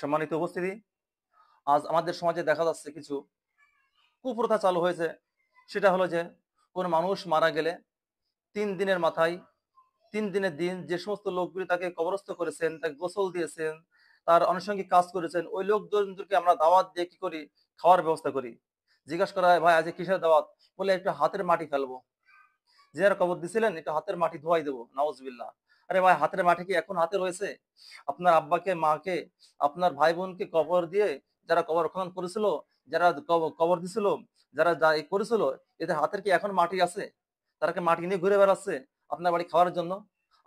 সম্মানিত উপস্থিতি, আজ আমাদের সমাজে দেখা যাচ্ছে কিছু কুপ্রথা চালু হয়েছে। সেটা হলো যে কোন মানুষ মারা গেলে 3 দিনের মাথায় 3 দিনের দিন যে সমস্ত লোকগুলি তাকে কবরস্থ করেছেন, তাকে গোসল দিয়েছেন, তার আনুষঙ্গিক কাজ করেছেন, ওই লোকজনদেরকে আমরা দাওয়াত দিয়ে কি করি, খাওয়ার ব্যবস্থা করি। জিজ্ঞাসা করা হয়, ভাই আজ কিসের দাওয়াত? বলে একটু হাতের মাটি ফেলবো, যারা কবর দিছিলেন একটু হাতের মাটি ধোয়াই দেবো। নাউজুবিল্লাহ। আরে ভাই, হাতের মাটি কি এখন হাতে রয়েছে? আপনার আব্বাকে, মাকে, আপনার ভাই বোনকে কবর দিয়ে যারা কবর খনন করেছিল, যারা কবর দিছিল, যারা যা করেছিল, এদের হাতের কি এখন মাটি আছে? তারা কি মাটি নিয়ে ঘুরে বেড়াচ্ছে আপনার বাড়ি খাওয়ার জন্য,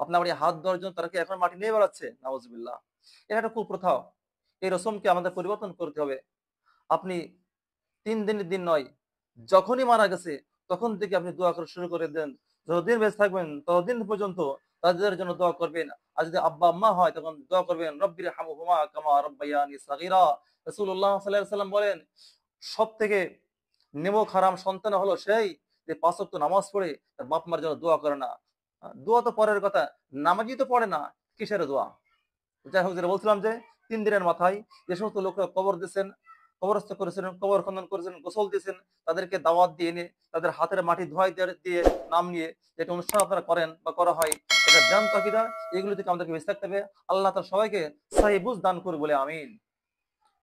আপনার বাড়ি হাত দেওয়ার জন্য? তারা কি এখন মাটি নিয়ে বেড়াচ্ছে? নাউজুবিল্লাহ। এটা একটা কুপ্রথা। এই রসমকে আমাদের পরিবর্তন করতে হবে। আপনি 3 দিনের দিন নয়, যখনই মারা গেছে তখন থেকে আপনি দোয়া করা শুরু করে দেন। যতদিন বেঁচে থাকবেন ততদিন পর্যন্ত তাদের জন্য দোয়া করবেন। আর যদি আব্বা আম্মা হয় তখন দোয়া করবেন, রব্বির হামহুমা কামা রাব্বায়ানি সাগীরা। রাসূলুল্লাহ সাল্লাল্লাহু আলাইহি ওয়াসাল্লাম বলেন, সব থেকে নেমক হারাম সন্তান হলো সেই যে 5 ওয়াক্ত নামাজ পড়ে তার বাপ মার জন্য দোয়া করে না। দোয়া তো পরের কথা, নামাজই তো পড়ে না, কিসের দোয়া? যাই হোক, যেটা বলছিলাম যে 3 দিনের মাথায় যে সমস্ত লোকরা কবর দিয়েছেন, কবরস্থ করেছেন, কবর খনন করেছেন, গোসল দিয়েছেন, তাদেরকে দাওয়াত দিয়ে এনে তাদের হাতের মাটি ধোয়াই দিয়ে নাম নিয়ে যেটা অনুষ্ঠান আপনারা করেন বা করা হয়, এটা জান তাকিদা। এগুলো থেকে আমাদেরকে বেঁচে থাকতে হবে। আল্লাহ তাআলা সবাইকে সহিহ বুঝ দান করুন বলে আমিন।